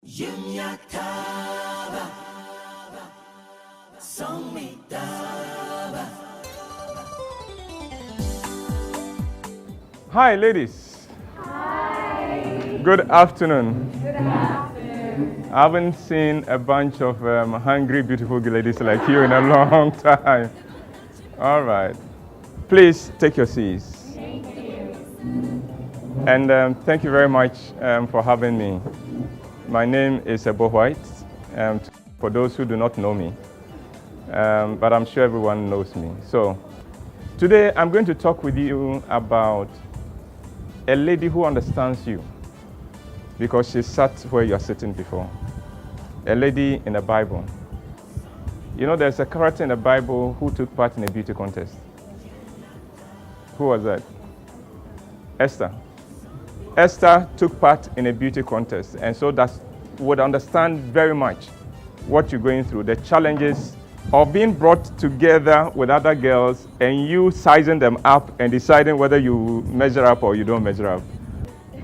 Hi, ladies. Hi. Good afternoon. Good afternoon. I haven't seen a bunch of hungry, beautiful ladies like you in a long time. All right. Please take your seats. Thank you. And thank you very much for having me. My name is Ebo White, for those who do not know me, but I'm sure everyone knows me. So today I'm going to talk with you about a lady who understands you because she sat where you are sitting before. A lady in the Bible. You know, there's a character in the Bible who took part in a beauty contest. Who was that? Esther. Esther took part in a beauty contest, and so that would understand very much what you're going through, the challenges of being brought together with other girls and you sizing them up and deciding whether you measure up or you don't measure up.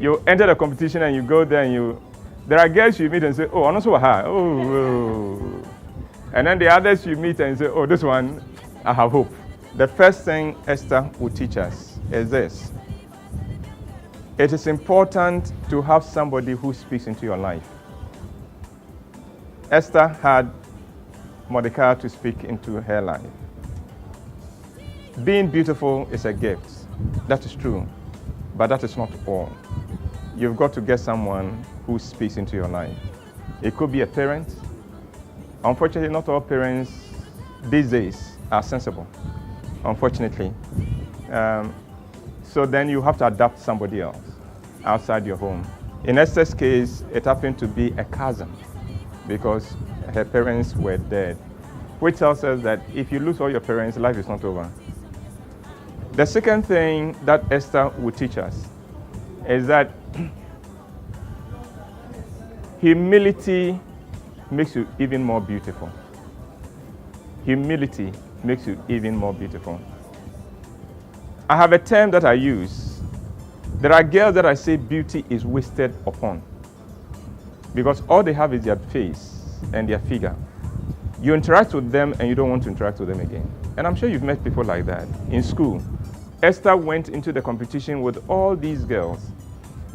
You enter the competition and you go there and there are girls you meet and say, oh, I'm also her. Oh. And then the others you meet and say, oh, this one, I have hope. The first thing Esther will teach us is this. It is important to have somebody who speaks into your life. Esther had Mordecai to speak into her life. Being beautiful is a gift. That is true. But that is not all. You've got to get someone who speaks into your life. It could be a parent. Unfortunately, not all parents these days are sensible, unfortunately. So then you have to adapt somebody else outside your home. In Esther's case, it happened to be a cousin because her parents were dead, which tells us that if you lose all your parents, life is not over. The second thing that Esther will teach us is that humility makes you even more beautiful. Humility makes you even more beautiful. I have a term that I use. There are girls that I say beauty is wasted upon because all they have is their face and their figure. You interact with them and you don't want to interact with them again. And I'm sure you've met people like that in school. Esther went into the competition with all these girls,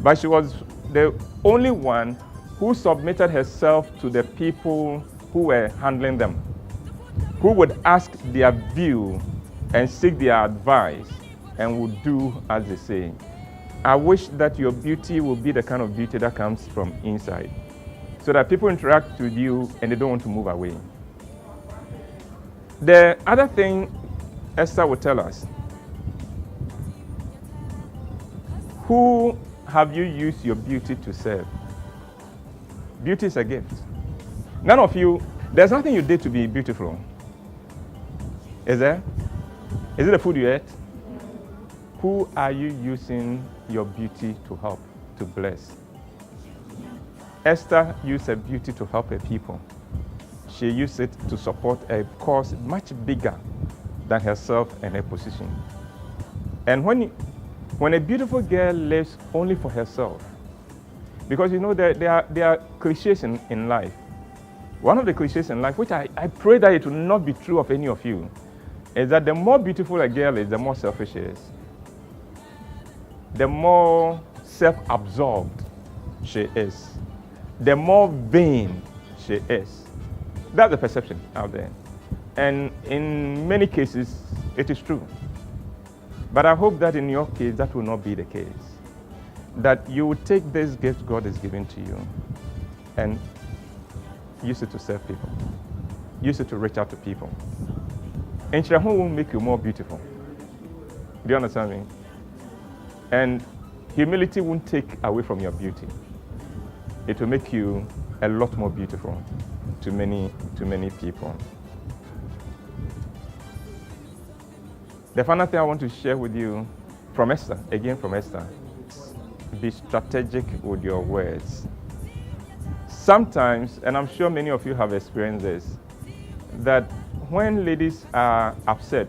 but she was the only one who submitted herself to the people who were handling them, who would ask their view and seek their advice and would do as they say. I wish that your beauty will be the kind of beauty that comes from inside, so that people interact with you and they don't want to move away. The other thing Esther will tell us, who have you used your beauty to serve? Beauty is a gift. None of you, there's nothing you did to be beautiful. Is there? Is it the food you ate? Who are you using your beauty to help, to bless? Esther used her beauty to help her people. She used it to support a cause much bigger than herself and her position. And when a beautiful girl lives only for herself, because you know there are cliches in life. One of the cliches in life, which I pray that it will not be true of any of you, is that the more beautiful a girl is, the more selfish she is. The more self-absorbed she is. The more vain she is. That's the perception out there. And in many cases, it is true. But I hope that in your case, that will not be the case. That you will take this gift God has given to you and use it to serve people. Use it to reach out to people. And Shirahu will make you more beautiful. Do you understand me? And humility won't take away from your beauty. It will make you a lot more beautiful to many people. The final thing I want to share with you from Esther, again from Esther, be strategic with your words. Sometimes, and I'm sure many of you have experienced this, that when ladies are upset,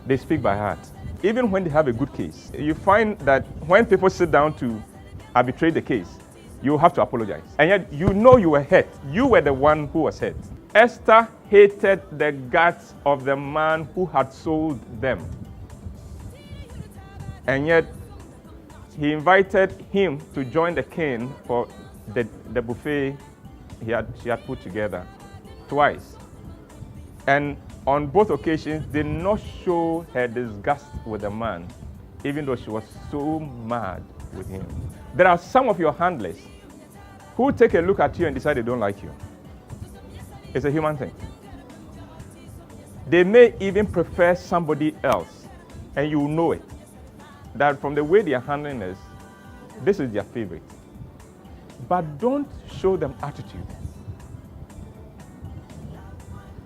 they speak by heart. Even when they have a good case. You find that when people sit down to arbitrate the case, you have to apologize. And yet you know you were hurt. You were the one who was hurt. Esther hated the guts of the man who had sold them. And yet he invited him to join the king for the buffet she had put together twice. And on both occasions, did not show her disgust with the man, even though she was so mad with him. There are some of your handlers who take a look at you and decide they don't like you. It's a human thing. They may even prefer somebody else, and you know it. That from the way they are handling this is their favorite. But don't show them attitude.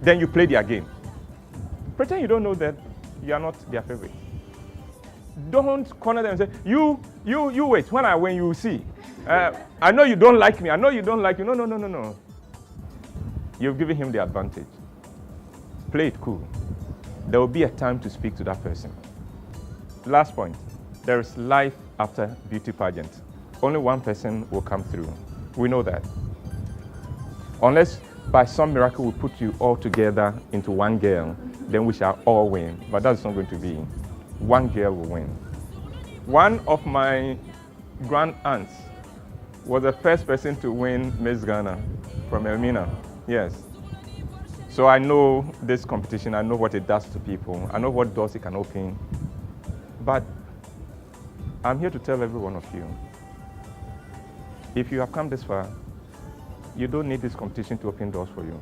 Then you play their game. Pretend you don't know that you are not their favorite. Don't corner them and say, you wait. When I win, you will see. I know you don't like me. I know you don't like you. No. You've given him the advantage. Play it cool. There will be a time to speak to that person. Last point. There is life after beauty pageant. Only one person will come through. We know that. Unless by some miracle we put you all together into one girl, then we shall all win. But that's not going to be. One girl will win. One of my grand aunts was the first person to win Miss Ghana from Elmina. Yes. So I know this competition. I know what it does to people. I know what doors it can open. But I'm here to tell every one of you, if you have come this far, you don't need this competition to open doors for you.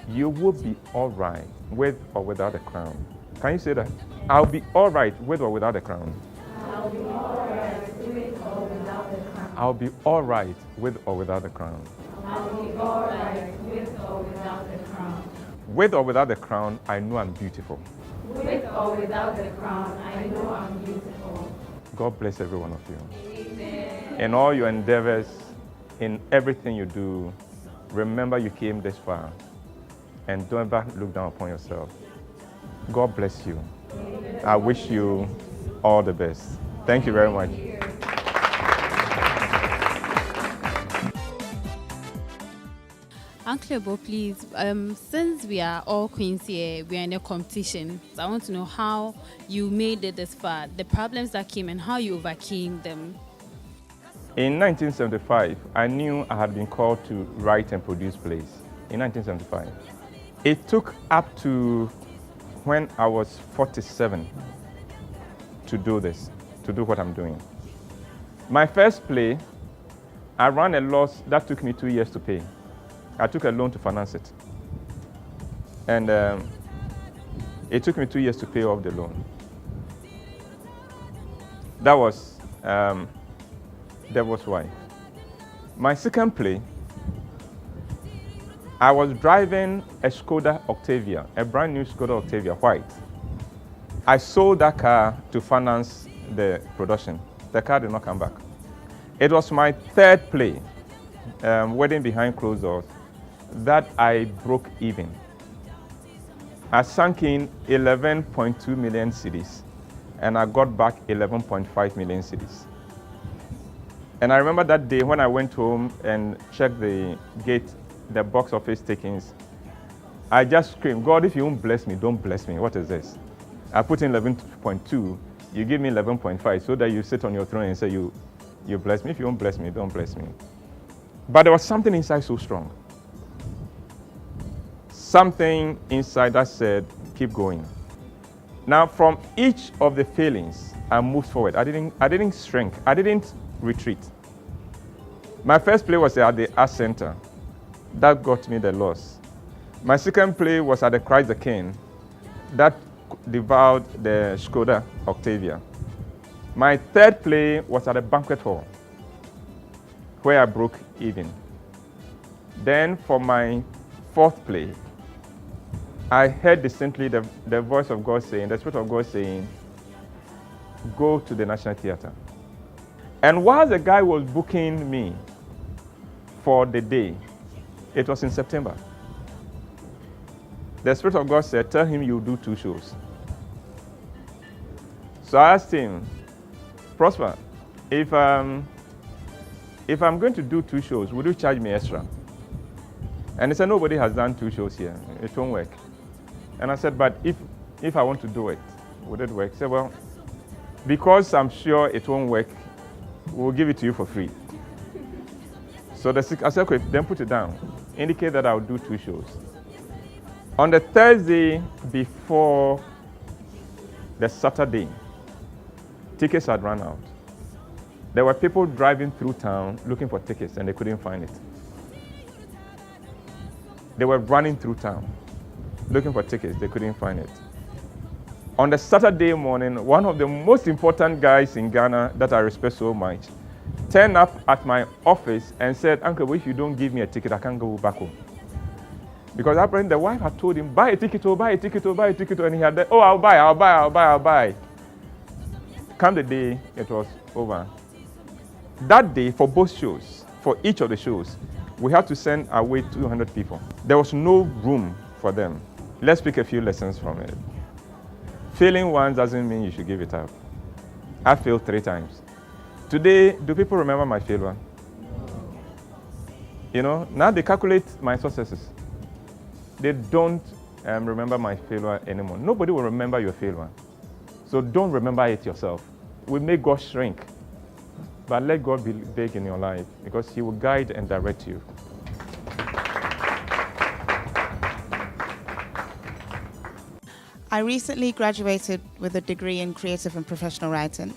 You will be all right with or without a crown. Can you say that? I'll be all right with or without a crown. I'll be all right with or without the crown. I'll be all right with or without a crown. I'll be all right with or without the crown. With or without the crown, I know I'm beautiful. With or without the crown, I know I'm beautiful. God bless every one of you. Amen. In all your endeavors, in everything you do, remember you came this far. And don't ever look down upon yourself. God bless you. I wish you all the best. Thank you very much. Uncle Ebo, please, since we are all queens here, we are in a competition. So I want to know how you made it this far, the problems that came and how you overcame them. In 1975, I knew I had been called to write and produce plays. In 1975. It took up to when I was 47 to do this, to do what I'm doing. My first play, I ran a loss that took me 2 years to pay. I took a loan to finance it. And it took me 2 years to pay off the loan. That was Devil's Wife. My second play, I was driving a Skoda Octavia, a brand new Skoda Octavia, white. I sold that car to finance the production. The car did not come back. It was my third play, Wedding Behind Closed Doors, that I broke even. I sank in 11.2 million cedis, and I got back 11.5 million cedis. And I remember that day when I went home and checked the gate, the box office takings, I just screamed, God, if you won't bless me, don't bless me. What is this? I put in 11.2, you give me 11.5, so that you sit on your throne and say, you bless me. If you won't bless me, don't bless me. But there was something inside so strong. Something inside that said, keep going. Now, from each of the failings, I moved forward. I didn't shrink. I didn't retreat. My first play was at the Art Center. That got me the loss. My second play was at the Christ the King. That devoured the Skoda Octavia. My third play was at a banquet hall, where I broke even. Then for my fourth play, I heard distinctly the voice of God saying, the Spirit of God saying, go to the National Theatre. And while the guy was booking me for the day, it was in September, the Spirit of God said, tell him you'll do 2 shows. So I asked him, Prosper, if if I'm going to do 2 shows, would you charge me extra? And he said, nobody has done 2 shows here. It won't work. And I said, but if I want to do it, would it work? He said, well, because I'm sure it won't work, we'll give it to you for free. So I said, okay, then put it down. Indicate that I'll do 2 shows. On the Thursday before the Saturday, tickets had run out. There were people driving through town looking for tickets and they couldn't find it. They were running through town looking for tickets, they couldn't find it. On the Saturday morning, one of the most important guys in Ghana that I respect so much turned up at my office and said, Uncle, if you don't give me a ticket, I can't go back home. Because apparently the wife had told him, buy a ticket, buy a ticket, buy a ticket, and he had that, oh, I'll buy. Come the day, it was over. That day, for both shows, for each of the shows, we had to send away 200 people. There was no room for them. Let's pick a few lessons from it. Failing once doesn't mean you should give it up. I failed 3 times. Today, do people remember my failure? You know, now they calculate my successes. They don't remember my failure anymore. Nobody will remember your failure. So don't remember it yourself. We make God shrink. But let God be big in your life because He will guide and direct you. I recently graduated with a degree in creative and professional writing,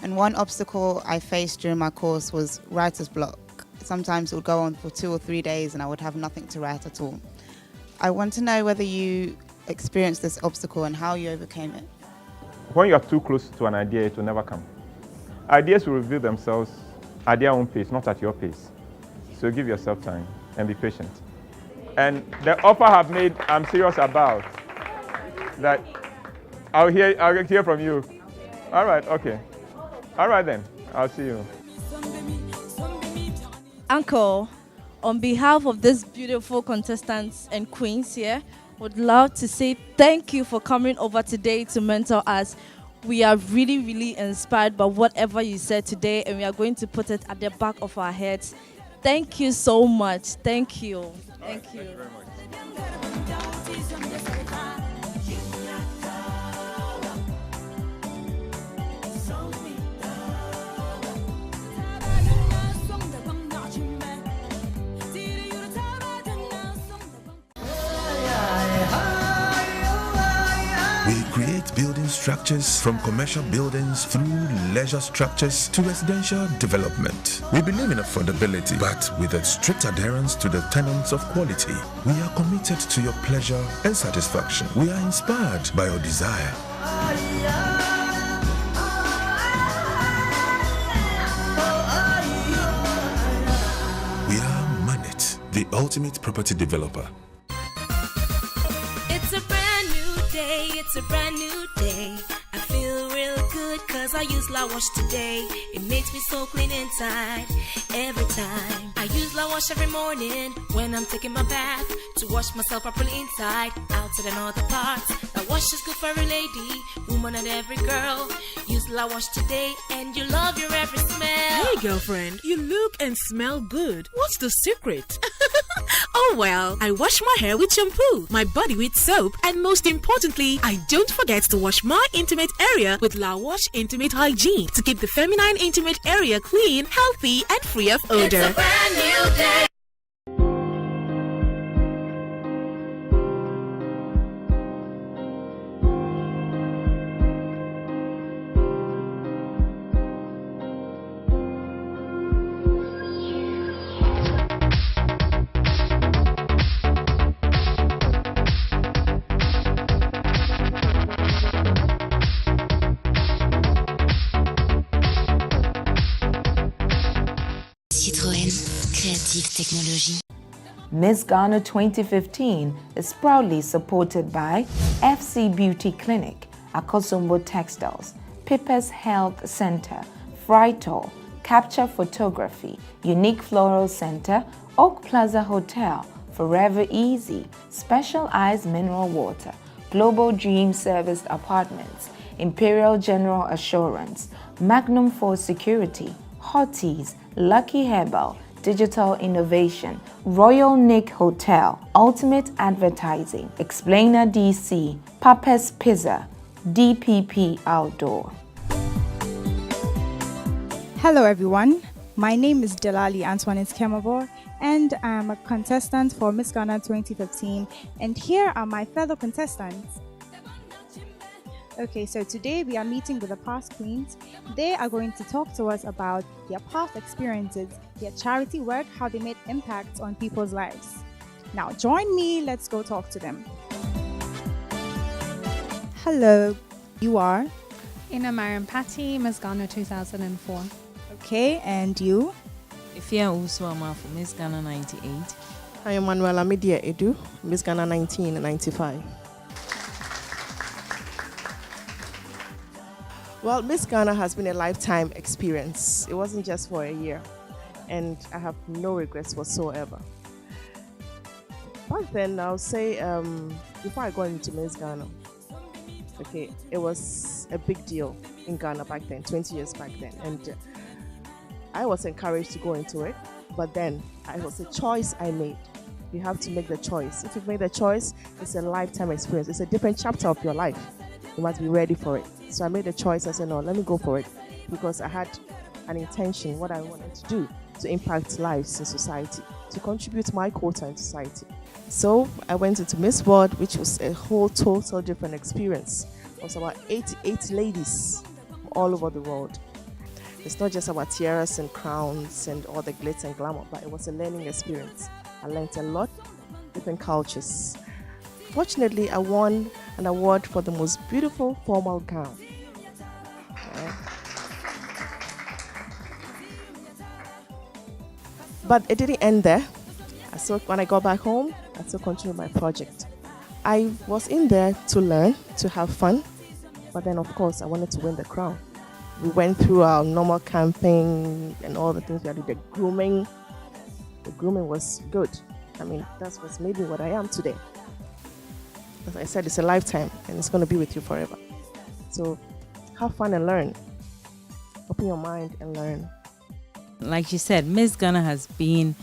and one obstacle I faced during my course was writer's block. Sometimes it would go on for 2 or 3 days and I would have nothing to write at all. I want to know whether you experienced this obstacle and how you overcame it. When you are too close to an idea, it will never come. Ideas will reveal themselves at their own pace, not at your pace. So give yourself time and be patient. And the offer I've made, I'm serious about. That I'll hear from you. All right, okay. All right then, I'll see you. Uncle, on behalf of these beautiful contestants and queens here, would love to say thank you for coming over today to mentor us. We are really, really inspired by whatever you said today, and we are going to put it at the back of our heads. Thank you so much. Thank you. Thank you. Thank you very much. We create building structures from commercial buildings through leisure structures to residential development. We believe in affordability, but with a strict adherence to the tenets of quality. We are committed to your pleasure and satisfaction. We are inspired by your desire. We are Manit, the ultimate property developer. It's a brand new day, it's a brand new day. I feel real good cause I use La Wash today. It makes me so clean inside every time. I use La Wash every morning when I'm taking my bath to wash myself properly inside, outside and all the parts. La Wash is good for every lady, woman and every girl. Use La Wash today and you love your every smell. Hey girlfriend, you look and smell good. What's the secret? Oh well, I wash my hair with shampoo, my body with soap, and most importantly, I don't forget to wash my intimate area with La Wash Intimate Hygiene to keep the feminine intimate area clean, healthy, and free of odor. It's a brand new day. Creative Technologie. Miss Ghana 2015 is proudly supported by FC Beauty Clinic, Akosombo Textiles, Pippers Health Center, Frytol, Capture Photography, Unique Floral Center, Oak Plaza Hotel, Forever Easy, Special Eyes Mineral Water, Global Dream Serviced Apartments, Imperial General Assurance, Magnum Force Security, Hotties, Lucky Herbal, Digital Innovation, Royal Nick Hotel, Ultimate Advertising, Explainer DC, Papa's Pizza, DPP Outdoor. Hello everyone, my name is Delali Antoinette Kemabor and I'm a contestant for Miss Ghana 2015, and here are my fellow contestants. Okay, so today we are meeting with the past queens. They are going to talk to us about their past experiences, their charity work, how they made impact on people's lives. Now join me, let's go talk to them. Hello, you are? Ina Mariam Patti, Miss Ghana 2004. Okay, and you? Ifia Uswama for Miss Ghana 98. I am Manuela Media Edu, Miss Ghana 1995. Well, Miss Ghana has been a lifetime experience. It wasn't just for a year, and I have no regrets whatsoever. Back then, I'll say, before I got into Miss Ghana, okay, it was a big deal in Ghana back then, 20 years back then, and I was encouraged to go into it, but then it was a choice I made. You have to make the choice. If you've made the choice, it's a lifetime experience. It's a different chapter of your life. You must be ready for it. So I made a choice. I said, no, let me go for it, because I had an intention, what I wanted to do, to impact lives in society, to contribute my quota in society. So I went into Miss World, which was a whole total different experience. It was about 88 ladies from all over the world. It's not just about tiaras and crowns and all the glitz and glamour, but it was a learning experience. I learned a lot, different cultures. Fortunately, I won an award for the most beautiful formal gown. But it didn't end there. When I got back home, I still continued my project. I was in there to learn, to have fun, but then of course I wanted to win the crown. We went through our normal camping and all the things we had to do. The grooming. The grooming was good. I mean, that's what's made me what I am today. As I said, it's a lifetime and it's going to be with you forever. So have fun and learn. Open your mind and learn. Like you said, Miss Ghana has been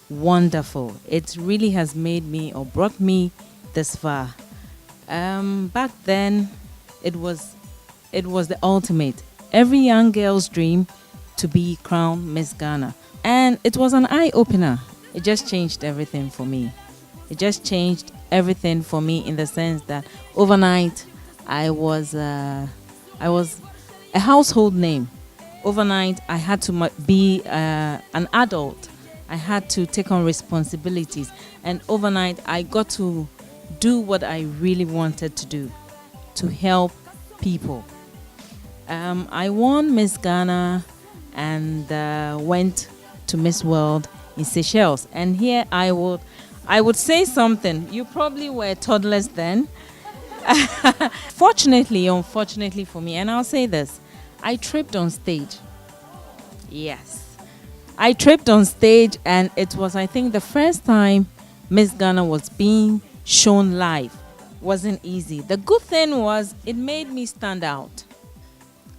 wonderful. It really has made me or brought me this far. Back then, it was the ultimate. Every young girl's dream to be crowned Miss Ghana. And it was an eye-opener. It just changed everything for me. It just changed everything for me in the sense that overnight I was a household name. Overnight I had to be an adult. I had to take on responsibilities. And overnight I got to do what I really wanted to do, to help people. I won Miss Ghana and went to Miss World in Seychelles. And here I would say something. You probably were toddlers then. Fortunately, unfortunately for me, and I'll say this, I tripped on stage. Yes. I tripped on stage, and it was, I think, the first time Miss Ghana was being shown live. Wasn't easy. The good thing was it made me stand out.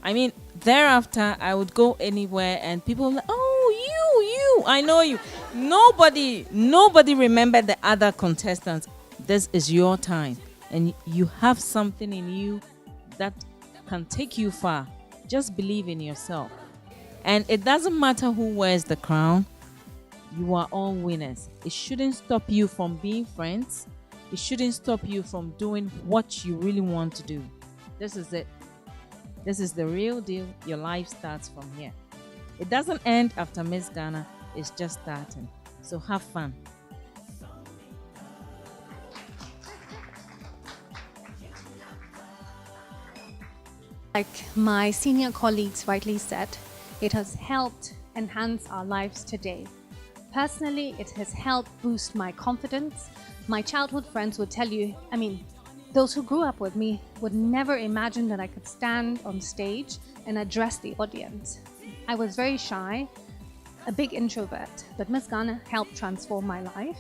I mean, thereafter, I would go anywhere and people were like, oh, you, I know you. Nobody remembered the other contestants. This is your time. And you have something in you that can take you far. Just believe in yourself. And it doesn't matter who wears the crown. You are all winners. It shouldn't stop you from being friends. It shouldn't stop you from doing what you really want to do. This is it. This is the real deal. Your life starts from here. It doesn't end after Miss Ghana. It's just starting. So have fun. Like my senior colleagues rightly said, it has helped enhance our lives today. Personally, it has helped boost my confidence. My childhood friends would tell you, those who grew up with me would never imagine that I could stand on stage and address the audience. I was very shy, a big introvert, but Miss Ghana helped transform my life.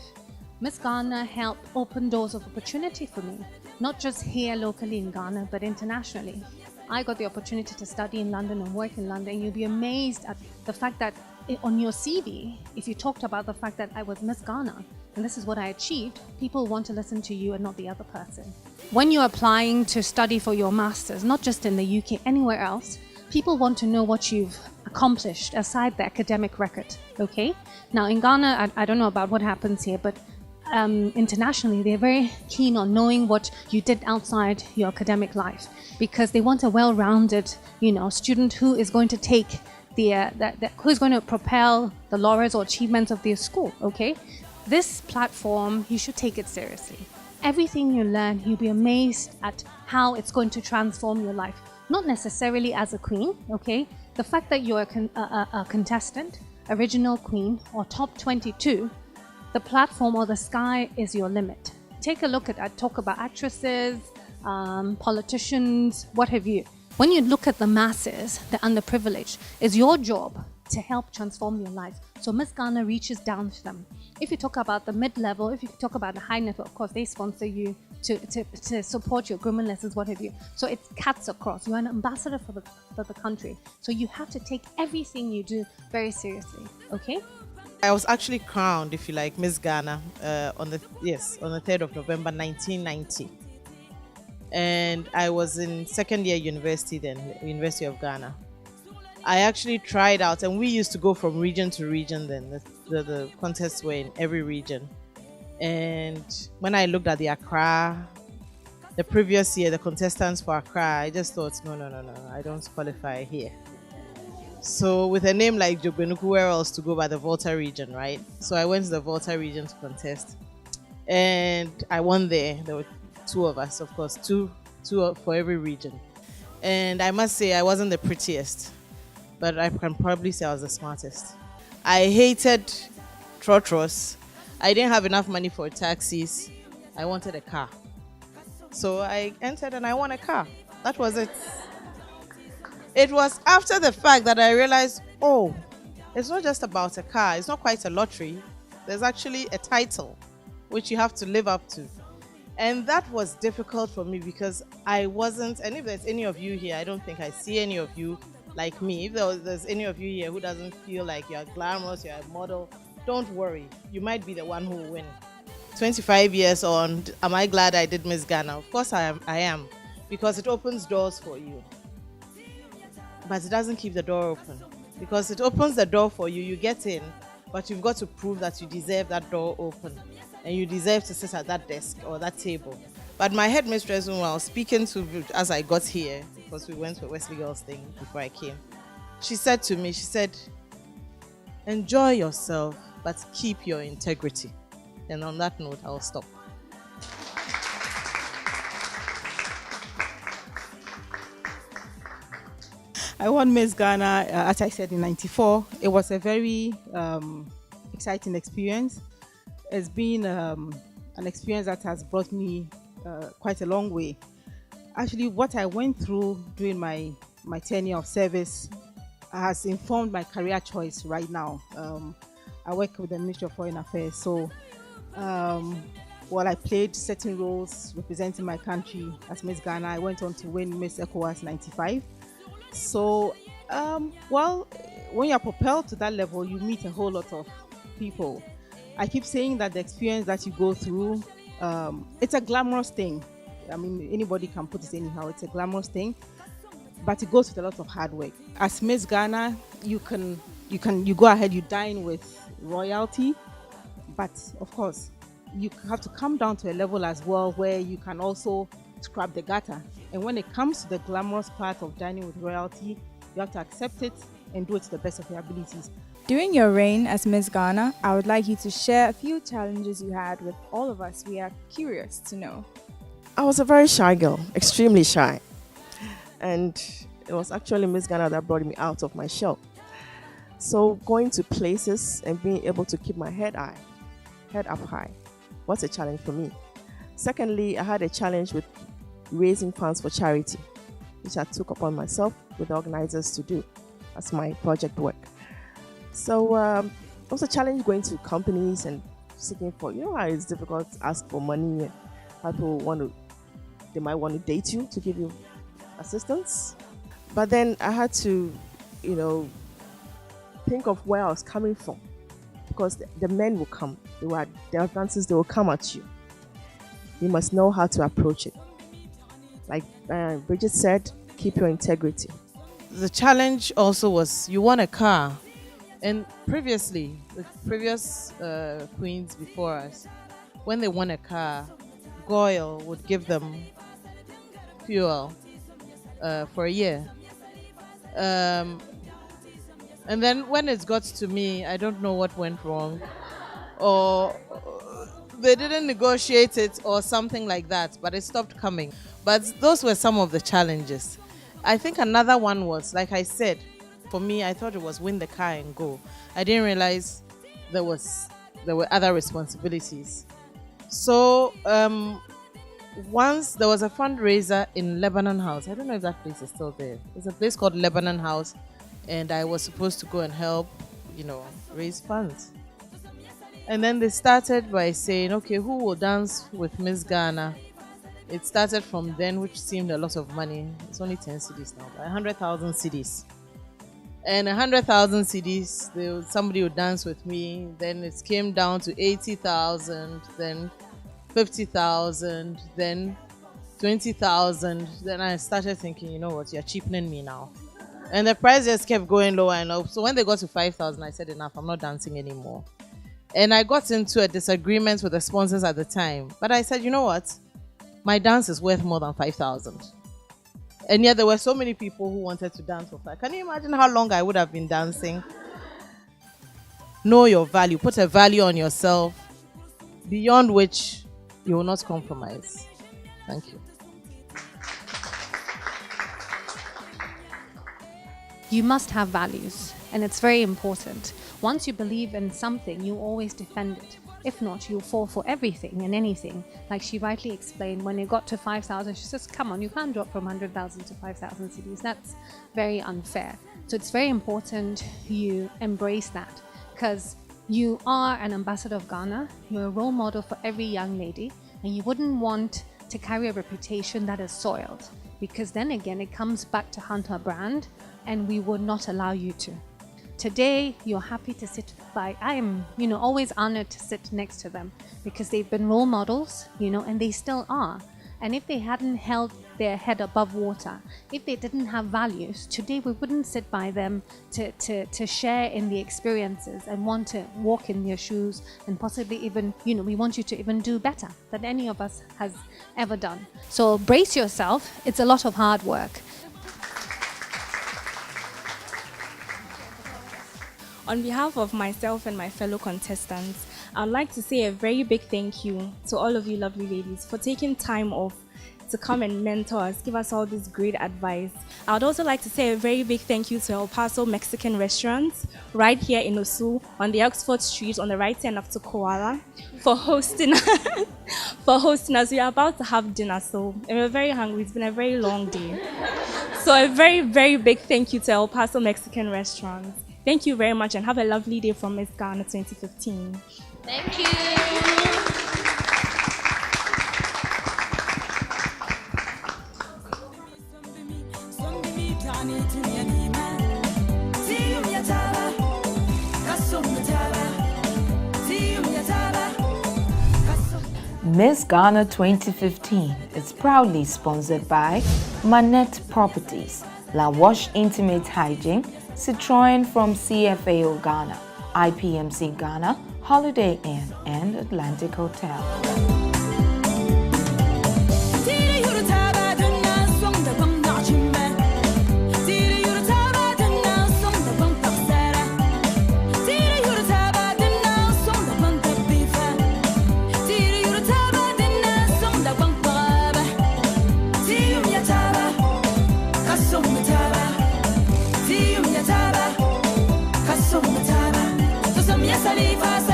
Miss Ghana helped open doors of opportunity for me, not just here locally in Ghana, but internationally. I got the opportunity to study in London and work in London. You'll be amazed at the fact that on your CV, if you talked about the fact that I was Miss Ghana and this is what I achieved, people want to listen to you and not the other person. When you're applying to study for your masters, not just in the UK, anywhere else, people want to know what you've accomplished aside the academic record, okay? Now in Ghana, I don't know about what happens here, but internationally, they're very keen on knowing what you did outside your academic life because they want a well-rounded, student who is going to take who's going to propel the laurels or achievements of their school, okay? This platform, you should take it seriously. Everything you learn, you'll be amazed at how it's going to transform your life. Not necessarily as a queen, okay? The fact that you're a contestant, original queen, or top 22, the platform or the sky is your limit. Take a look at talk about actresses, politicians, what have you. When you look at the masses, the underprivileged, it's your job to help transform your life. So Miss Ghana reaches down to them. If you talk about the mid-level, if you talk about the high level, of course, they sponsor you to support your grooming lessons, what have you. So it cuts across. You're an ambassador for the country. So you have to take everything you do very seriously, okay? I was actually crowned, if you like, Miss Ghana on the 3rd of November 1990. And I was in second year university then, University of Ghana. I actually tried out, and we used to go from region to region then. The contests were in every region. And when I looked at the Accra, the previous year, the contestants for Accra, I just thought, no, I don't qualify here. So with a name like Jogbenuku, where else to go by the Volta region, right? So I went to the Volta region to contest. And I won there. There were two of us, of course, two for every region. And I must say I wasn't the prettiest, but I can probably say I was the smartest. I hated trotros. I didn't have enough money for taxis. I wanted a car. So I entered and I won a car. That was it. It was after the fact that I realized, it's not just about a car. It's not quite a lottery. There's actually a title which you have to live up to. And that was difficult for me because I wasn't, and if there's any of you here, I don't think I see any of you like me. If there's any of you here who doesn't feel like you're glamorous, you're a model, don't worry. You might be the one who will win. 25 years on, am I glad I did Miss Ghana? Of course I am, because it opens doors for you. But it doesn't keep the door open. Because it opens the door for you, you get in, but you've got to prove that you deserve that door open. And you deserve to sit at that desk or that table. But my headmistress, when I was speaking to, as I got here, because we went to a Wesley Girls thing before I came, she said to me, enjoy yourself, but keep your integrity. And on that note, I'll stop. I won Miss Ghana, as I said, in '94. It was a very exciting experience. It's been an experience that has brought me quite a long way. Actually, what I went through during my tenure of service has informed my career choice right now. I work with the Ministry of Foreign Affairs, so while I played certain roles representing my country as Miss Ghana, I went on to win Miss ECOWAS '95. So, when you're propelled to that level, you meet a whole lot of people. I keep saying that the experience that you go through, it's a glamorous thing. I mean, anybody can put it anyhow. It's a glamorous thing, but it goes with a lot of hard work. As Miss Ghana, you go ahead, you dine with royalty, but of course, you have to come down to a level as well where you can also scrap the gutter. And when it comes to the glamorous part of dining with royalty, you have to accept it and do it to the best of your abilities. During your reign as Miss Ghana, I would like you to share a few challenges you had with all of us. We are curious to know. I was a very shy girl, extremely shy. And it was actually Miss Ghana that brought me out of my shell. So going to places and being able to keep my head up high, was a challenge for me. Secondly, I had a challenge with raising funds for charity, which I took upon myself with the organizers to do as my project work. So it was a challenge going to companies and seeking for, how it's difficult to ask for money. People they might want to date you to give you assistance. But then I had to, think of where I was coming from, because the men will come. The advances, they will come at you. You must know how to approach it. Like Bridget said, keep your integrity. The challenge also was you want a car. And previously, the previous queens before us, when they won a car, Goyle would give them fuel for a year. And then when it got to me, I don't know what went wrong. Or they didn't negotiate it or something like that, but it stopped coming. But those were some of the challenges. I think another one was, like I said, for me, I thought it was win the car and go. I didn't realize there were other responsibilities. So once there was a fundraiser in Lebanon House. I don't know if that place is still there. There's a place called Lebanon House, and I was supposed to go and help, raise funds. And then they started by saying, okay, who will dance with Miss Ghana? It started from then, which seemed a lot of money. It's only 10 cedis now, but 100,000 cedis. And 100,000 cedis, somebody would dance with me. Then it came down to 80,000, then 50,000, then 20,000. Then I started thinking, you know what, you're cheapening me now. And the price just kept going lower and lower. So when they got to 5,000, I said, enough, I'm not dancing anymore. And I got into a disagreement with the sponsors at the time. But I said, you know what? My dance is worth more than 5,000. And yet there were so many people who wanted to dance for 5,000. Can you imagine how long I would have been dancing? Know your value. Put a value on yourself beyond which you will not compromise. Thank you. You must have values, and it's very important. Once you believe in something, you always defend it. If not, you'll fall for everything and anything. Like she rightly explained, when it got to 5,000, she says, come on, you can't drop from 100,000 to 5,000 cedis. That's very unfair. So it's very important you embrace that, because you are an ambassador of Ghana. You're a role model for every young lady, and you wouldn't want to carry a reputation that is soiled, because then again, it comes back to hunt our brand, and we would not allow you to. Today, you're happy to sit by. I am, always honored to sit next to them, because they've been role models, and they still are. And if they hadn't held their head above water, if they didn't have values, today we wouldn't sit by them to share in the experiences and want to walk in their shoes, and possibly even, we want you to even do better than any of us has ever done. So brace yourself. It's a lot of hard work. On behalf of myself and my fellow contestants, I'd like to say a very big thank you to all of you lovely ladies for taking time off to come and mentor us, give us all this great advice. I would also like to say a very big thank you to El Paso Mexican restaurants right here in Osu on the Oxford Street on the right hand after Koala for hosting us. We are about to have dinner, so we're very hungry. It's been a very long day. So a very, very big thank you to El Paso Mexican restaurants. Thank you very much, and have a lovely day from Miss Ghana 2015. Thank you. Miss Ghana 2015 is proudly sponsored by Manette Properties, La Wash Intimate Hygiene, Citroën from CFAO Ghana, IPMC Ghana, Holiday Inn, and Atlantic Hotel. Saliva